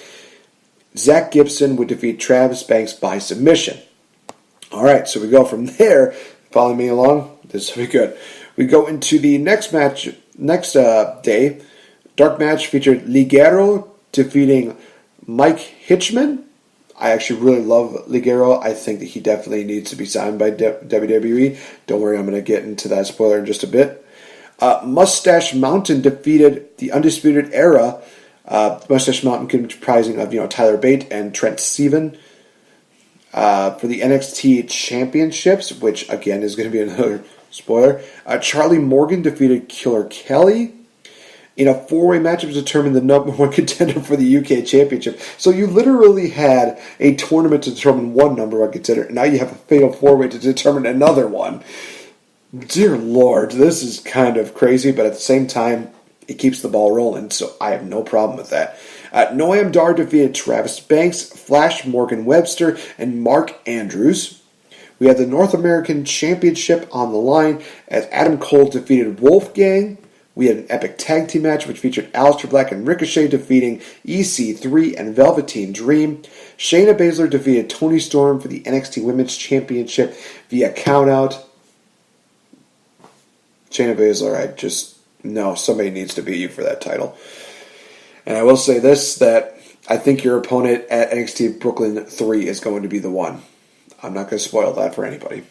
Speaker 1: Zach Gibson would defeat Travis Banks by submission. All right, so we go from there. Follow me along. This will be good. We go into the next match, day. Dark match featured Ligero defeating Mike Hitchman. I actually really love Ligero. I think that he definitely needs to be signed by WWE. Don't worry, I'm going to get into that spoiler in just a bit. Mustache Mountain defeated the Undisputed Era. Mustache Mountain comprising of Tyler Bate and Trent Seven for the NXT Championships, which again is going to be another spoiler. Charlie Morgan defeated Killer Kelly in a four-way matchup to determine the number one contender for the UK Championship. So you literally had a tournament to determine one number one contender, and now you have a fatal four-way to determine another one. Dear Lord, this is kind of crazy, but at the same time, it keeps the ball rolling, so I have no problem with that. Noam Dar defeated Travis Banks, Flash Morgan Webster, and Mark Andrews. We had the North American Championship on the line as Adam Cole defeated Wolfgang. We had an epic tag team match which featured Aleister Black and Ricochet defeating EC3 and Velveteen Dream. Shayna Baszler defeated Toni Storm for the NXT Women's Championship via countout. Shayna Baszler, no, somebody needs to beat you for that title. And I will say this, that I think your opponent at NXT Brooklyn 3 is going to be the one. I'm not going to spoil that for anybody.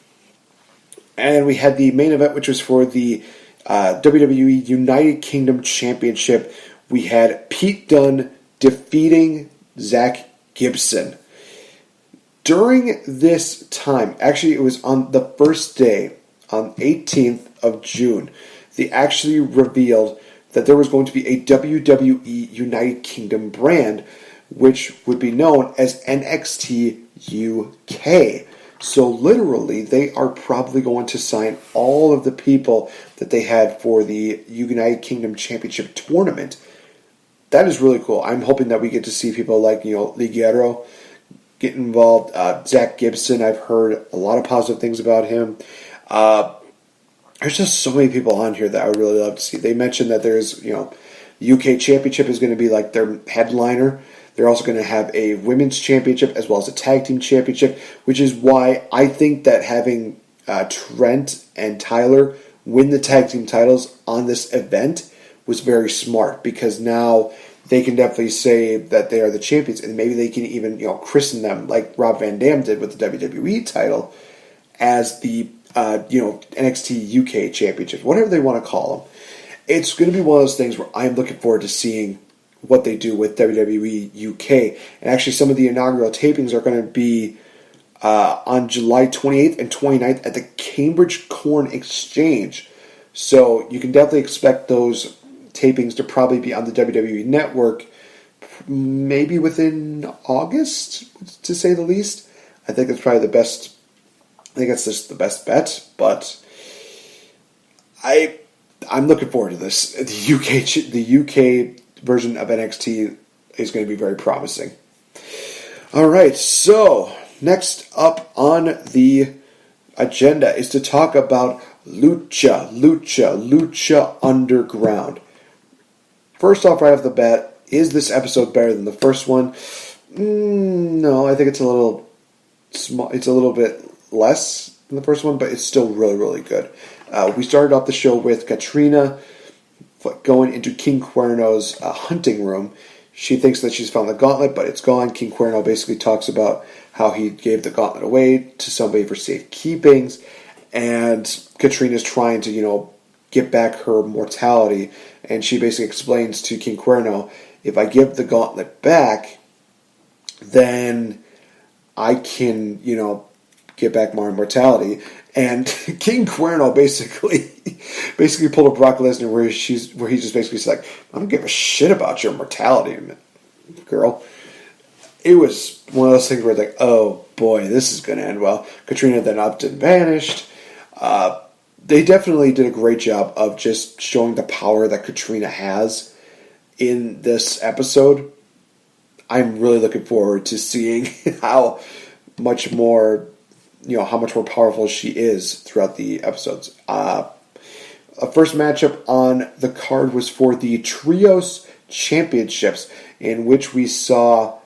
Speaker 1: And we had the main event, which was for the WWE United Kingdom Championship. We had Pete Dunne defeating Zach Gibson. During this time, actually it was on the first day, on 18th of June, they actually revealed that there was going to be a WWE United Kingdom brand, which would be known as NXT UK. So literally, they are probably going to sign all of the people that they had for the United Kingdom Championship tournament. That is really cool. I'm hoping that we get to see people like, Ligero get involved. Zach Gibson, I've heard a lot of positive things about him. There's just so many people on here that I would really love to see. They mentioned that there's, the UK Championship is going to be like their headliner. They're also going to have a women's championship as well as a tag team championship, which is why I think that having Trent and Tyler win the tag team titles on this event was very smart, because now they can definitely say that they are the champions, and maybe they can even christen them like Rob Van Dam did with the WWE title as the NXT UK Championship, whatever they want to call them. It's going to be one of those things where I'm looking forward to seeing what they do with WWE UK. And actually, some of the inaugural tapings are going to be on July 28th and 29th at the Cambridge Corn Exchange. So you can definitely expect those tapings to probably be on the WWE Network maybe within August, to say the least. I think that's probably the best. I think that's just the best bet, but I'm looking forward to this. The UK version of NXT is going to be very promising. All right, so next up on the agenda is to talk about Lucha Underground. First off, right off the bat, is this episode better than the first one? No, I think it's a little small. It's a little bit less than the first one, but it's still really, really good. We started off the show with Katrina going into King Cuerno's hunting room. She thinks that she's found the gauntlet, but it's gone. King Cuerno basically talks about how he gave the gauntlet away to somebody for safekeepings, and Katrina's trying to, get back her mortality, and she basically explains to King Cuerno, if I give the gauntlet back, then I can, get back my immortality. And King Cuerno basically pulled a Brock Lesnar where he just basically said, like, I don't give a shit about your mortality, girl. It was one of those things where it's like, oh boy, this is going to end well. Katrina then upped and vanished. They definitely did a great job of just showing the power that Katrina has in this episode. I'm really looking forward to seeing how much more how much more powerful she is throughout the episodes. A first matchup on the card was for the Trios Championships, in which we saw,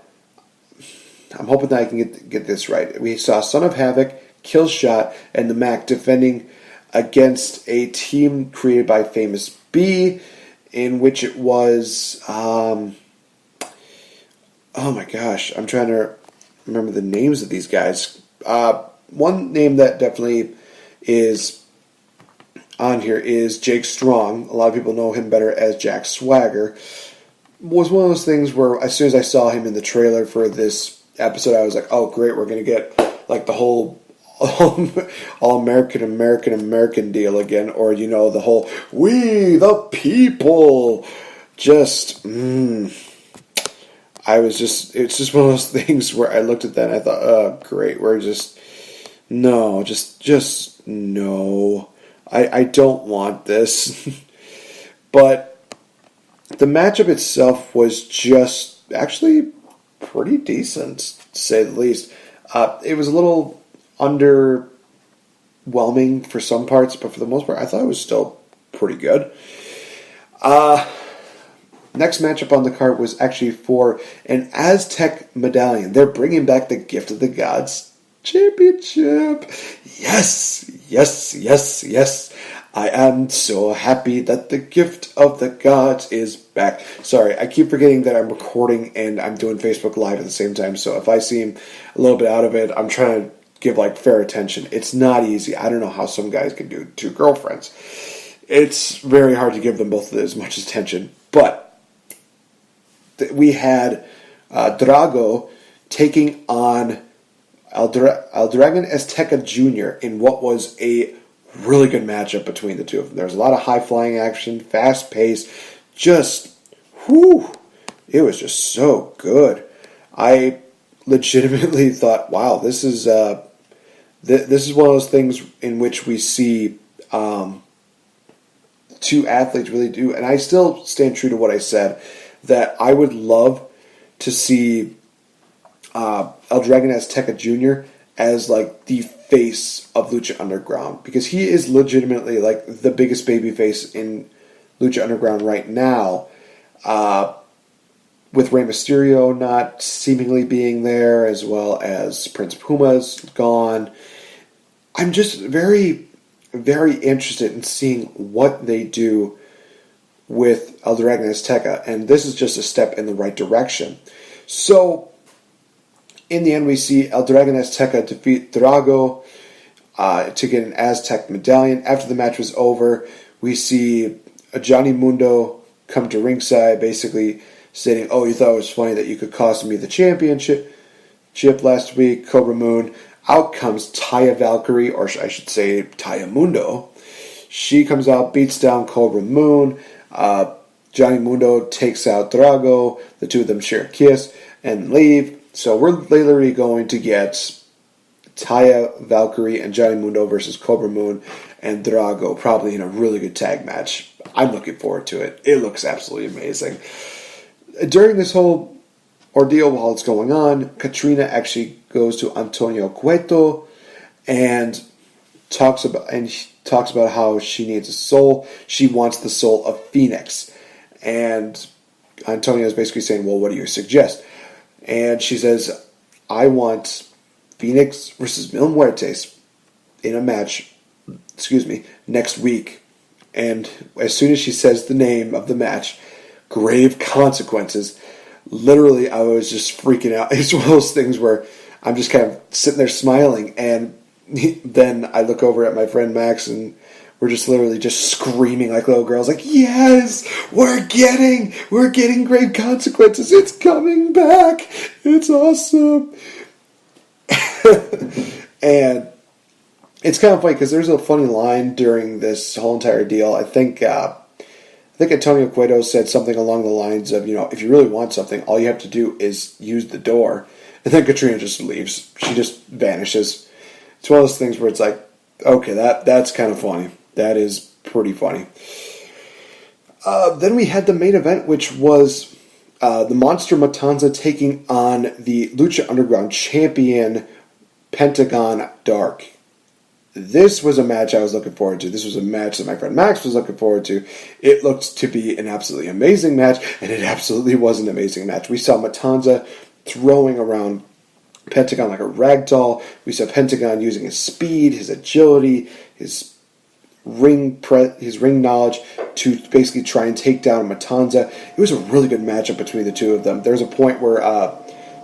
Speaker 1: I'm hoping that I can get this right, we saw Son of Havoc, Killshot, and the Mac defending against a team created by Famous B, in which it was, oh my gosh, I'm trying to remember the names of these guys. One name that definitely is on here is Jake Strong. A lot of people know him better as Jack Swagger. Was one of those things where as soon as I saw him in the trailer for this episode, I was like, oh great, we're going to get like the whole all American deal again, or the whole we the people. It's just one of those things where I looked at that and I thought, oh great, we're just no. I don't want this. But the matchup itself was just actually pretty decent, to say the least. It was a little underwhelming for some parts, but for the most part, I thought it was still pretty good. Next matchup on the card was actually for an Aztec medallion. They're bringing back the Gift of the Gods Championship. Yes. I am so happy that the Gift of the Gods is back. Sorry, I keep forgetting that I'm recording and I'm doing Facebook Live at the same time, so if I seem a little bit out of it, I'm trying to give fair attention. It's not easy. I don't know how some guys can do 2 girlfriends. It's very hard to give them both as much attention. But we had Drago taking on El Dragon Azteca Jr. in what was a really good matchup between the two of them. There was a lot of high-flying action, fast-paced, it was just so good. I legitimately thought, wow, this is one of those things in which we see 2 athletes really do, and I still stand true to what I said, that I would love to see El Dragon Azteca Jr. as the face of Lucha Underground, because he is legitimately the biggest babyface in Lucha Underground right now, with Rey Mysterio not seemingly being there, as well as Prince Puma's gone. I'm just very, very interested in seeing what they do with El Dragon Azteca, and this is just a step in the right direction. So, in the end, we see El Dragon Azteca defeat Drago to get an Aztec medallion. After the match was over, we see Johnny Mundo come to ringside, basically stating, oh, you thought it was funny that you could cost me the championship last week, Cobra Moon. Out comes Taya Valkyrie, or I should say Taya Mundo. She comes out, beats down Cobra Moon. Johnny Mundo takes out Drago. The two of them share a kiss and leave. So we're literally going to get Taya Valkyrie and Johnny Mundo versus Cobra Moon and Drago, probably in a really good tag match. I'm looking forward to it. It looks absolutely amazing. During this whole ordeal while it's going on, Katrina actually goes to Antonio Cueto and talks about how she needs a soul. She wants the soul of Phoenix. And Antonio is basically saying, well, what do you suggest? And she says, I want Phoenix versus Mil Muertes in a match, next week. And as soon as she says the name of the match, Grave Consequences, literally I was just freaking out. It's one of those things where I'm just kind of sitting there smiling, and then I look over at my friend Max, and we're just literally just screaming like little girls, like, yes, we're getting Grave Consequences. It's coming back. It's awesome. And it's kind of funny because there's a funny line during this whole entire deal. I think Antonio Cueto said something along the lines of, if you really want something, all you have to do is use the door. And then Katrina just leaves. She just vanishes. It's one of those things where it's like, okay, that's kind of funny. That is pretty funny. Then we had the main event, which was the Monster Matanza taking on the Lucha Underground champion, Pentagon Dark. This was a match I was looking forward to. This was a match that my friend Max was looking forward to. It looked to be an absolutely amazing match, and it absolutely was an amazing match. We saw Matanza throwing around Pentagon like a ragdoll. We saw Pentagon using his speed, his agility, his ring knowledge to basically try and take down Matanza. It was a really good matchup between the two of them. There's a point where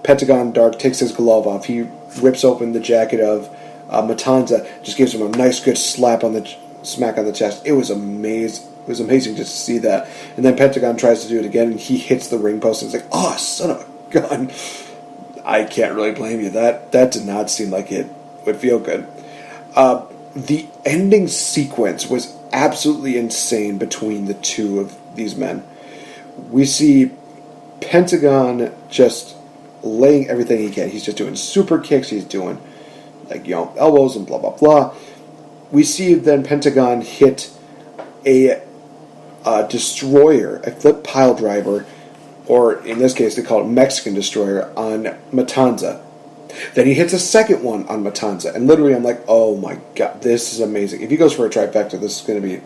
Speaker 1: Pentagon Dark takes his glove off. He rips open the jacket of Matanza, just gives him a nice good smack on the chest. It was amazing. It was amazing just to see that. And then Pentagon tries to do it again, and he hits the ring post, and it's like, oh, son of a gun. I can't really blame you. That did not seem like it would feel good. The ending sequence was absolutely insane between the two of these men. We see Pentagon just laying everything he can. He's just doing super kicks. He's doing elbows and blah, blah, blah. We see then Pentagon hit a destroyer, a flip pile driver, or in this case they call it Mexican destroyer, on Matanza. Then he hits a second one on Matanza, and literally I'm like, oh my god, this is amazing. If he goes for a trifecta, this is going to be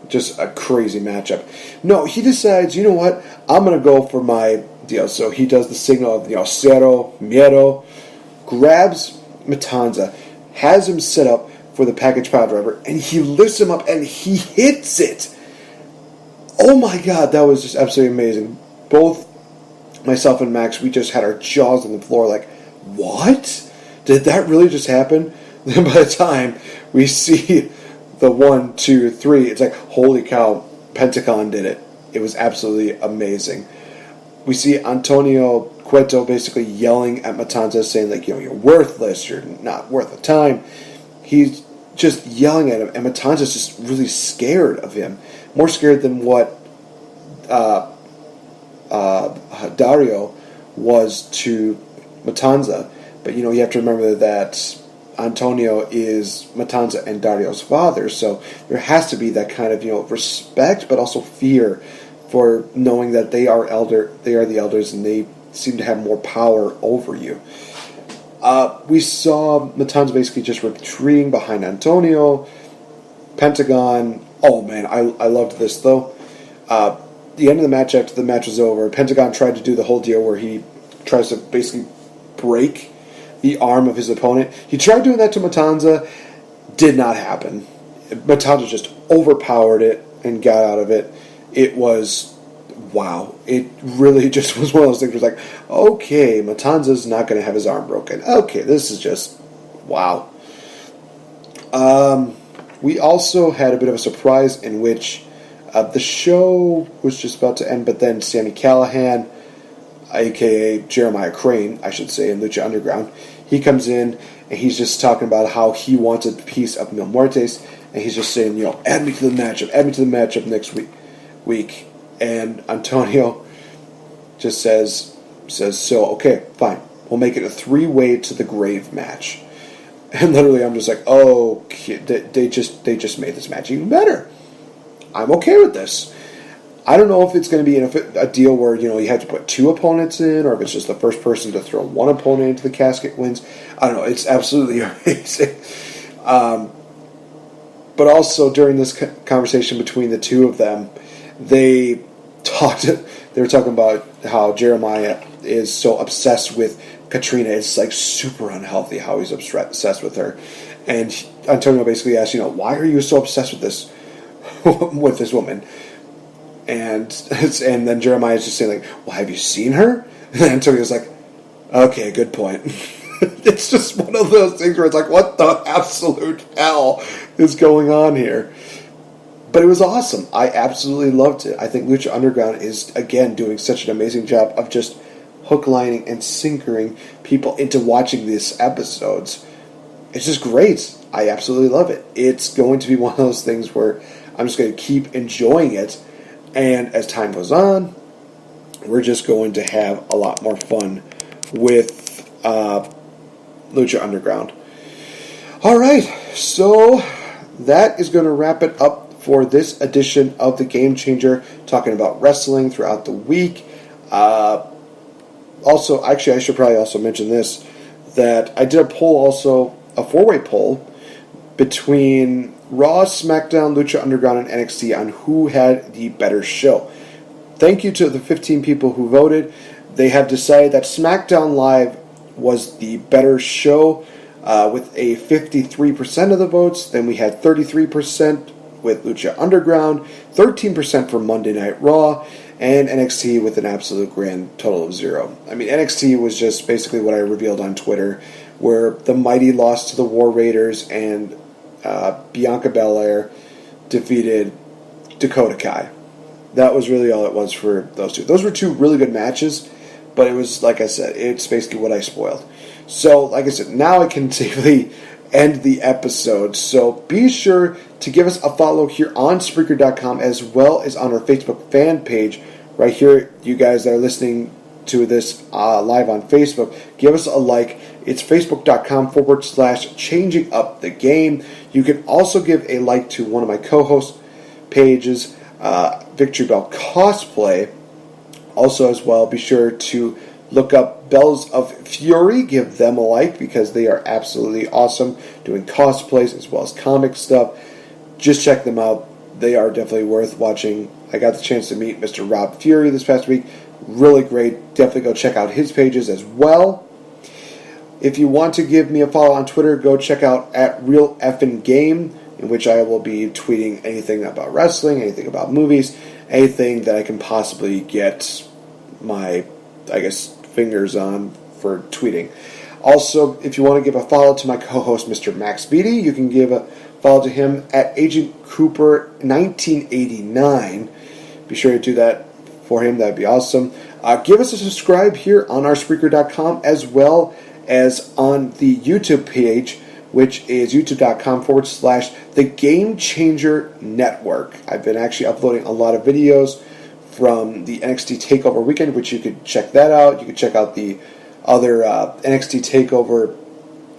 Speaker 1: just a crazy matchup. No, he decides, you know what, I'm going to go for my deal. So he does the signal of, cero, miedo, grabs Matanza, has him set up for the package pile driver, and he lifts him up and he hits it. Oh my god, that was just absolutely amazing. Both myself and Max, we just had our jaws on the floor like, what? Did that really just happen? Then by the time we see the 1, 2, 3, it's like, holy cow, Pentagon did it. It was absolutely amazing. We see Antonio Cueto basically yelling at Matanza, saying like, you're worthless, you're not worth the time. He's just yelling at him, and Matanza's just really scared of him. More scared than what Dario was to Matanza. But you have to remember that Antonio is Matanza and Dario's father, so there has to be that kind of respect, but also fear for knowing that they are the elders, and they seem to have more power over you. We saw Matanza basically just retreating behind Antonio. Pentagon, oh man, I loved this though. The end of the match, after the match was over, Pentagon tried to do the whole deal where he tries to basically break the arm of his opponent. He tried doing that to Matanza. Did not happen. Matanza just overpowered it and got out of it. It was, wow. It really just was one of those things where it's like, okay, Matanza's not going to have his arm broken. Okay, this is just, wow. We also had a bit of a surprise in which the show was just about to end, but then Sami Callihan, a.k.a. Jeremiah Crane, I should say, in Lucha Underground, he comes in and he's just talking about how he wants a piece of Mil Muertes, and he's just saying, add me to the matchup next week. And Antonio just says, so, okay, fine, we'll make it a 3-way to the grave match. And literally I'm just like, oh, they just made this match even better. I'm okay with this. I don't know if it's going to be a deal where, you have to put 2 opponents in, or if it's just the first person to throw 1 opponent into the casket wins. I don't know. It's absolutely amazing. But also during this conversation between the two of them, they were talking about how Jeremiah is so obsessed with Katrina. It's like super unhealthy how he's obsessed with her. And Antonio basically asks, why are you so obsessed with this woman? And then Jeremiah is just saying, like, well, have you seen her? And then Antonio's like, okay, good point. It's just one of those things where it's like, what the absolute hell is going on here? But it was awesome. I absolutely loved it. I think Lucha Underground is, again, doing such an amazing job of just hook lining and sinkering people into watching these episodes. It's just great. I absolutely love it. It's going to be one of those things where I'm just going to keep enjoying it. And as time goes on, we're just going to have a lot more fun with Lucha Underground. All right, so that is going to wrap it up for this edition of The Game Changer, talking about wrestling throughout the week. Also, actually, I should probably also mention this. that I did a poll also, a 4-way poll, between Raw, SmackDown, Lucha Underground, and NXT on who had the better show. Thank you to the 15 people who voted. They have decided that SmackDown Live was the better show with a 53% of the votes. Then we had 33% with Lucha Underground, 13% for Monday Night Raw, and NXT with an absolute grand total of 0. I mean, NXT was just basically what I revealed on Twitter, where the Mighty lost to the War Raiders and Bianca Belair defeated Dakota Kai. That was really all it was for those two. Those were two really good matches, but it was, like I said, it's basically what I spoiled. So, like I said, now I can safely end the episode. So be sure to give us a follow here on Spreaker.com as well as on our Facebook fan page. Right here, you guys that are listening to this live on Facebook, give us a like. It's facebook.com/changing up the game. You can also give a like to one of my co-host pages, VictoriBelleCosplay. Also, as well, be sure to look up Bells of Fury. Give them a like because they are absolutely awesome doing cosplays as well as comic stuff. Just check them out. They are definitely worth watching. I got the chance to meet Mr. Rob Fury this past week. Really great. Definitely go check out his pages as well. If you want to give me a follow on Twitter, go check out @RealEffingGame, in which I will be tweeting anything about wrestling, anything about movies, anything that I can possibly get my, fingers on for tweeting. Also, if you want to give a follow to my co-host, Mr. Max Beatty, you can give a follow to him @AgentCooper1989. Be sure to do that for him. That would be awesome. Give us a subscribe here on our Spreaker.com as well as on the YouTube page, which is youtube.com/The Game Changer Network. I've been actually uploading a lot of videos from the NXT Takeover weekend, which you could check that out. You could check out the other NXT Takeover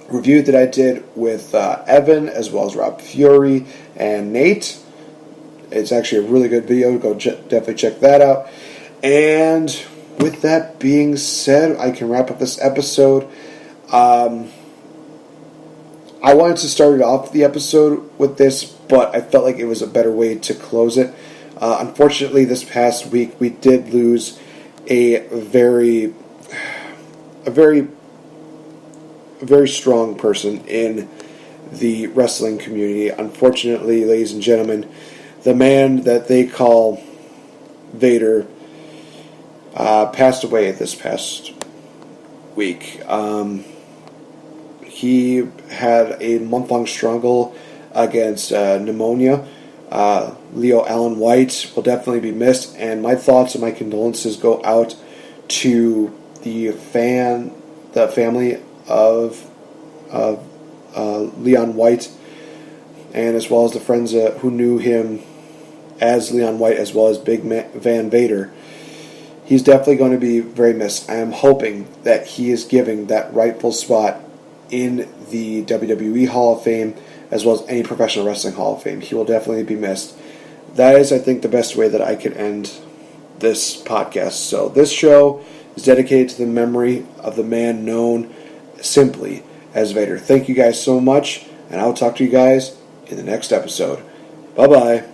Speaker 1: review that I did with Evan, as well as Rob Fury and Nate. It's actually a really good video. Go definitely check that out. And with that being said, I can wrap up this episode. I wanted to start off the episode with this, but I felt like it was a better way to close it. Unfortunately, this past week we did lose a very strong person in the wrestling community. Unfortunately, ladies and gentlemen, the man that they call Vader passed away this past week. He had a month-long struggle against pneumonia. Leo Allen White will definitely be missed, and my thoughts and my condolences go out to the family of Leon White, and as well as the friends who knew him as Leon White, as well as Big Van Vader. He's definitely going to be very missed. I am hoping that he is giving that rightful spot in the WWE Hall of Fame, as well as any professional wrestling Hall of Fame. He will definitely be missed. That is, I think, the best way that I could end this podcast. So this show is dedicated to the memory of the man known simply as Vader. Thank you guys so much, and I'll talk to you guys in the next episode. Bye-bye.